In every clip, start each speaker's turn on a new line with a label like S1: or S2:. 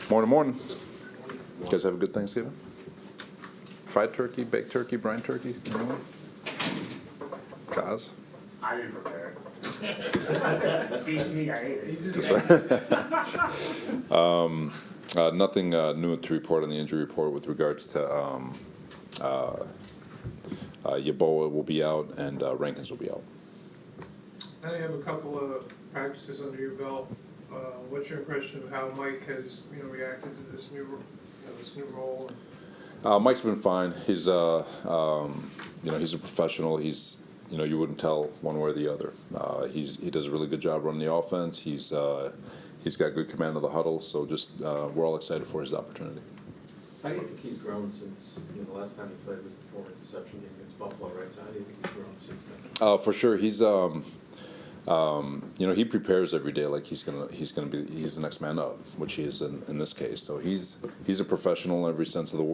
S1: Morning, morning. You guys have a good Thanksgiving? Fried turkey, baked turkey, brine turkey? Anyone? Guys?
S2: I didn't prepare it. Beats me, I ate it.
S1: Nothing new to report on the injury report with regards to Yeboah will be out and Rankins will be out.
S3: Now you have a couple of practices under your belt. What's your impression of how Mike has, reacted to this new role?
S1: Mike's been fine. He's he's a professional. He's you wouldn't tell one way or the other. He does a really good job running the offense. He's got good command of the huddle. So just we're all excited for his opportunity.
S4: How do you think he's grown since the last time he played was the former interception game against Buffalo, right? So how do you think he's grown since then?
S1: For sure, he's he prepares every day like he's the next man up, which he is in this case. So he's a professional in every sense of the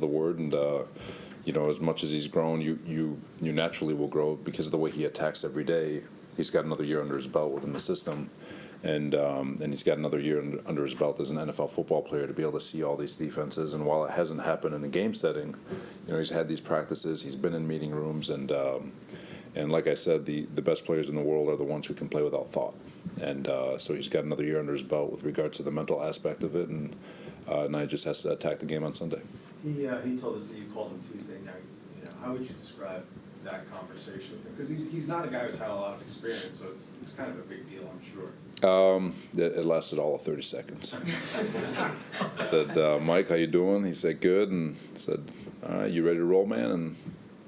S1: word, and as much as he's grown, you naturally will grow because of the way he attacks every day. He's got another year under his belt within the system, and he's got another year under his belt as an NFL football player to be able to see all these defenses. And while it hasn't happened in a game setting, he's had these practices. He's been in meeting rooms, and like I said, the best players in the world are the ones who can play without thought. And so he's got another year under his belt with regards to the mental aspect of it, and now he just has to attack the game on Sunday.
S4: He told us that you called him Tuesday night. How would you describe that conversation? Because he's not a guy who's had a lot of experience, so it's kind of a big deal, I'm sure.
S1: It lasted all of 30 seconds. I said, Mike, how you doing? He said, good. And I said, all right, you ready to roll, man? And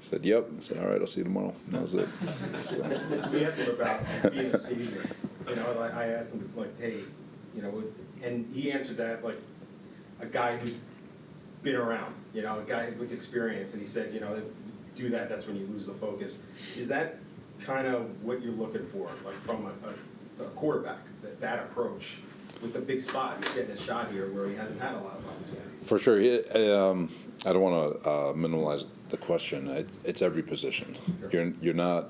S1: he said, yep. I said, all right, I'll see you tomorrow. And that was it. So.
S5: We asked him about being a season. I asked him, hey, and he answered that like a guy who's been around, a guy with experience. And he said, do that, that's when you lose the focus. Is that kind of what you're looking for, like from a quarterback, that approach with the big spot? He's getting a shot here where he hasn't had a lot of opportunities.
S1: For sure. I don't want to minimize the question. It's every position. Sure. You're not.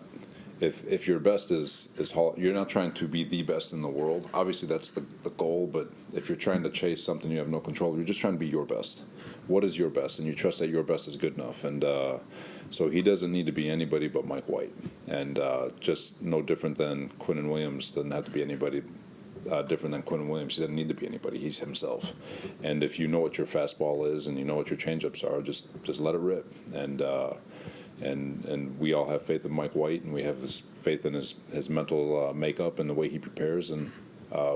S1: If your best is you're not trying to be the best in the world. Obviously, that's the goal. But if you're trying to chase something you have no control, you're just trying to be your best. What is your best? And you trust that your best is good enough. And so he doesn't need to be anybody but Mike White. And just no different than Quinnen Williams doesn't have to be anybody different than Quinnen Williams. He doesn't need to be anybody. He's himself. And if you know what your fastball is and you know what your changeups are, just let it rip. And we all have faith in Mike White, and we have faith in his mental makeup and the way he prepares, and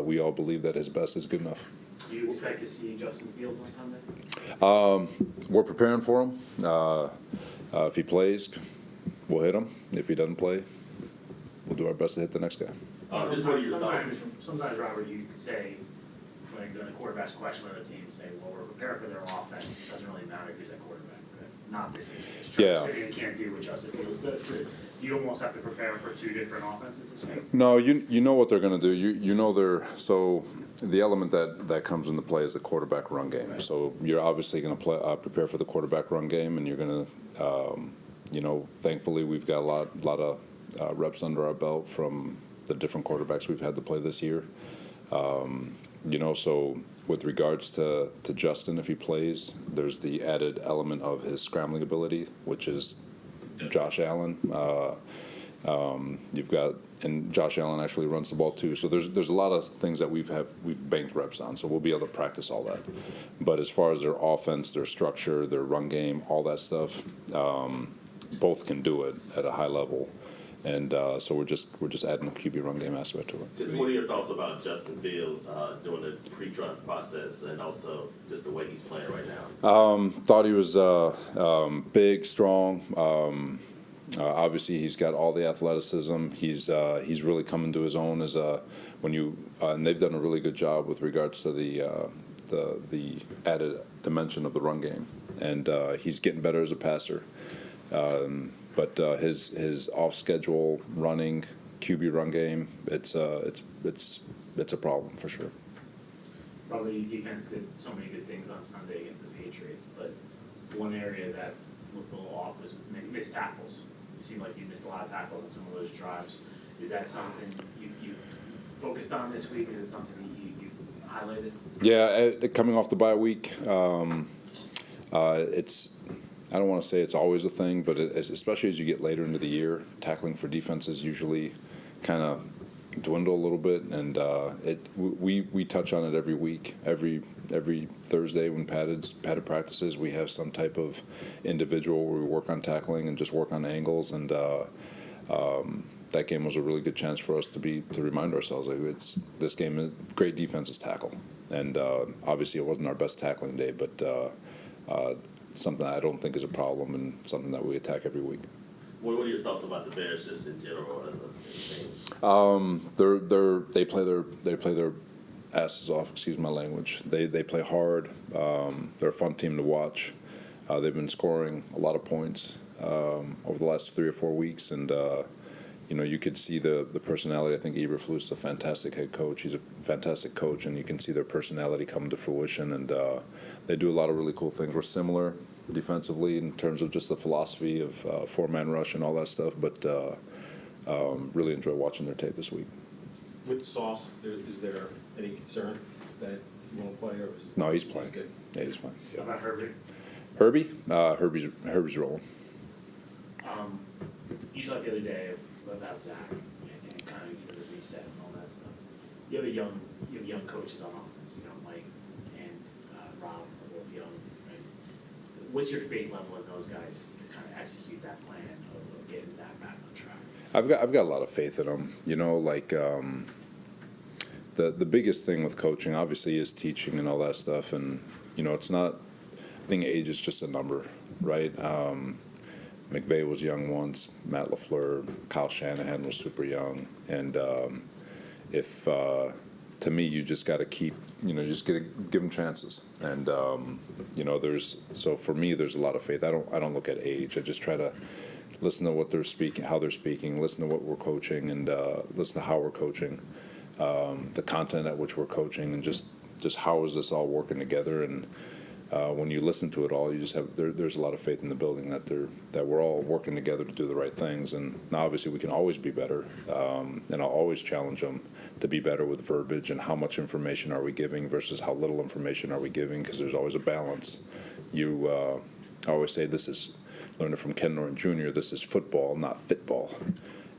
S1: we all believe that his best is good enough.
S2: Do you expect to see Justin Fields on Sunday?
S1: We're preparing for him. If he plays, we'll hit him. If he doesn't play, we'll do our best to hit the next guy.
S2: Sometimes, Robert, you could say, when the quarterback's question with the team, say, well, we're prepared for their offense. It doesn't really matter who's at quarterback. That's not this situation.
S1: Yeah.
S2: City can't do what Justin Fields does. You almost have to prepare for two different offenses this week.
S1: No, you know what they're going to do. You know so the element that comes into play is the quarterback run game. Right. So you're obviously going to prepare for the quarterback run game, and you're going to, thankfully we've got a lot of reps under our belt from the different quarterbacks we've had to play this year. So with regards to Justin, if he plays, there's the added element of his scrambling ability, which is Josh Allen. And Josh Allen actually runs the ball too. So there's a lot of things that we've banked reps on. So we'll be able to practice all that. But as far as their offense, their structure, their run game, all that stuff, both can do it at a high level. And so we're just adding a QB run game aspect to it.
S6: What are your thoughts about Justin Fields during the pre-draft process and also just the way he's playing right now?
S1: Thought he was big, strong. Obviously, he's got all the athleticism. He's really coming to his own as and they've done a really good job with regards to the added dimension of the run game, and he's getting better as a passer. But his off-schedule running QB run game, it's a problem for sure.
S2: Probably your defense did so many good things on Sunday against the Patriots, but one area that looked a little off was missed tackles. You seem like you missed a lot of tackles on some of those drives. Is that something you've focused on this week? Is it something you highlighted?
S1: Yeah, coming off the bye week, it's, I don't want to say it's always a thing, but especially as you get later into the year, tackling for defenses usually kind of dwindle a little bit, and we touch on it every week, every Thursday when padded practices, we have some type of individual where we work on tackling and just work on angles, and that game was a really good chance for us to remind ourselves, like, this game is great defense is tackle, and obviously it wasn't our best tackling day, but something I don't think is a problem and something that we attack every week.
S6: What are your thoughts about the Bears just in general as a team?
S1: They play their asses off. Excuse my language. They play hard. They're a fun team to watch. They've been scoring a lot of points over the last 3 or 4 weeks, and you could see the personality. I think Eberflus is a fantastic head coach. He's a fantastic coach, and you can see their personality come to fruition. And they do a lot of really cool things. We're similar defensively in terms of just the philosophy of four-man rush and all that stuff, but really enjoy watching their tape this week.
S5: With Sauce, is there any concern that he won't play, or is
S1: No, he's playing.
S5: good?
S1: Yeah, he's fine.
S2: How about Herbert?
S1: Herbie's rolling.
S2: You talked the other day about Zach and kind of the reset and all that stuff. You have young coaches on offense, Mike and Rob are both young. Right? What's your faith level in those guys to kind of execute that plan of getting Zach back on track?
S1: I've got a lot of faith in them. The biggest thing with coaching obviously is teaching and all that stuff, and it's not. I think age is just a number, right? McVay was young once. Matt LaFleur, Kyle Shanahan was super young, and if to me, you just got to keep, just give them chances, and so for me, there's a lot of faith. I don't look at age. I just try to listen to what they're speaking, how they're speaking, listen to what we're coaching, and listen to how we're coaching, the content at which we're coaching, and just how is this all working together. And when you listen to it all, you just have there's a lot of faith in the building that we're all working together to do the right things. And obviously we can always be better, and I'll always challenge them to be better with verbiage and how much information are we giving versus how little information are we giving, because there's always a balance. I always say learned it from Ken Norton Jr., this is football, not fitball.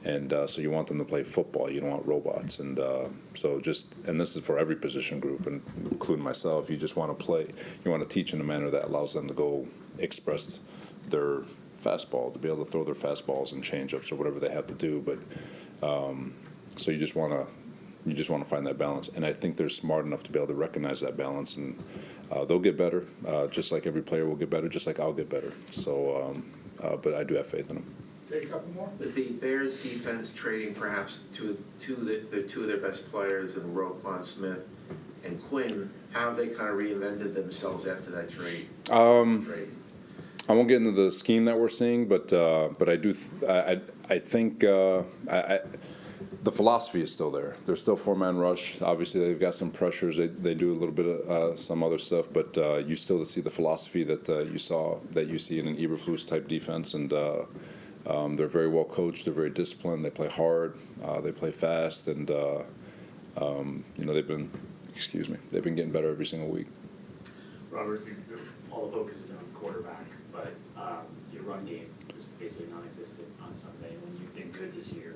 S1: And so you want them to play football. You don't want robots. And and this is for every position group, and including myself. You just want to play. You want to teach in a manner that allows them to go express their fastball, to be able to throw their fastballs and changeups or whatever they have to do. But so you just want to find that balance. And I think they're smart enough to be able to recognize that balance, and they'll get better. Just like every player will get better, just like I'll get better. So, but I do have faith in them.
S3: Take a couple more.
S7: With the Bears defense trading perhaps two of their best players in Roquan Smith and Quinn, how have they kind of reinvented themselves after that trade? Trades?
S1: I won't get into the scheme that we're seeing, but I do. I think the philosophy is still there. There's still four-man rush. Obviously, they've got some pressures. They do a little bit of some other stuff, but you still see the philosophy that you see in an Eberflus type defense, and they're very well coached. They're very disciplined. They play hard. They play fast, and they've been getting better every single week.
S2: Robert, all the focus is on quarterback, but your run game is basically non-existent on Sunday. When you've been good this year,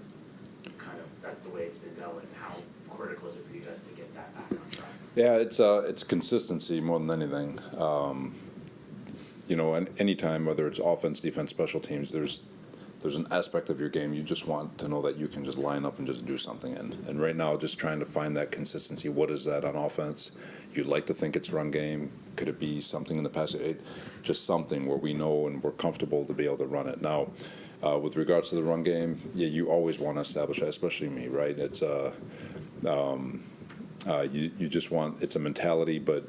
S2: that's the way it's been going. How critical is it for you guys to get that back on track?
S1: Yeah, it's consistency more than anything. And anytime, whether it's offense, defense, special teams, there's an aspect of your game you just want to know that you can just line up and just do something in. And right now, just trying to find that consistency. What is that on offense? You'd like to think it's run game. Could it be something in the past? Just something where we know and we're comfortable to be able to run it. Now, with regards to the run game, yeah, you always want to establish that, especially me, right? It's you just want, it's a mentality, but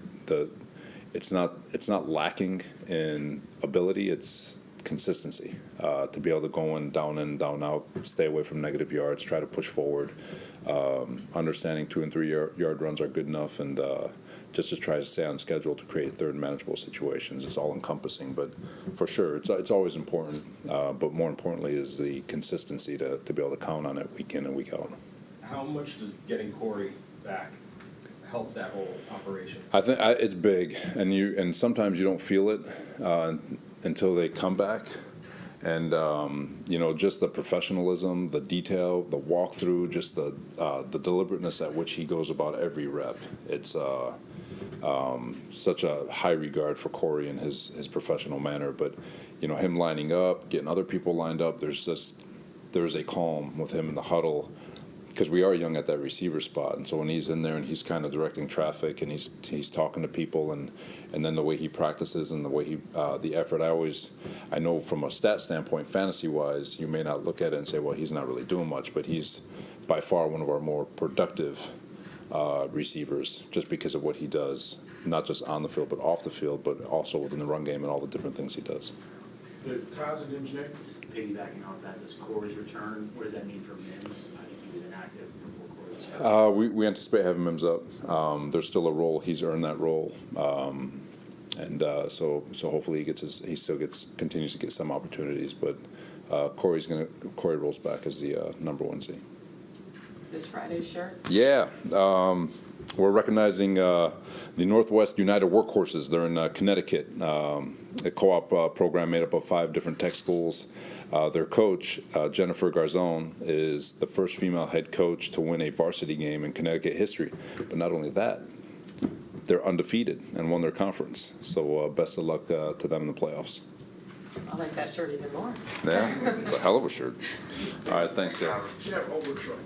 S1: it's not lacking in ability. It's consistency, to be able to go in, down out, stay away from negative yards, try to push forward. Understanding 2 and 3 yard runs are good enough, and just to try to stay on schedule to create third manageable situations. It's all encompassing, but for sure, it's always important. But more importantly is the consistency to be able to count on it week in and week out.
S5: How much does getting Corey back help that whole operation?
S1: I think it's big, and sometimes you don't feel it until they come back, and just the professionalism, the detail, the walkthrough, just the deliberateness at which he goes about every rep. It's such a high regard for Corey and his professional manner, but him lining up, getting other people lined up. There's a calm with him in the huddle, because we are young at that receiver spot, and so when he's in there and he's kind of directing traffic and he's talking to people, and then the way he practices and the way he the effort, I know from a stat standpoint, fantasy wise, you may not look at it and say, well, he's not really doing much, but he's by far one of our more productive receivers, just because of what he does, not just on the field but off the field, but also within the run game and all the different things he does.
S3: Kyle's an engineer.
S2: Piggybacking off that, does Corey's return, what does that mean for Mims? I think he was inactive before Corey was hurt.
S1: We anticipate having Mims up. There's still a role. He's earned that role, so hopefully he still continues to get some opportunities. But Corey rolls back as the number 1C.
S8: This Friday's shirt?
S1: Yeah, we're recognizing the Northwest United Workhorses. They're in Connecticut, a co-op program made up of 5 different tech schools. Their coach, Jennifer Garzone, is the first female head coach to win a varsity game in Connecticut history. But not only that, they're undefeated and won their conference. So best of luck to them in the playoffs.
S8: I like that shirt even more.
S1: Yeah, it's a hell of a shirt. All right, thanks, guys.
S3: Should have Holbrook short.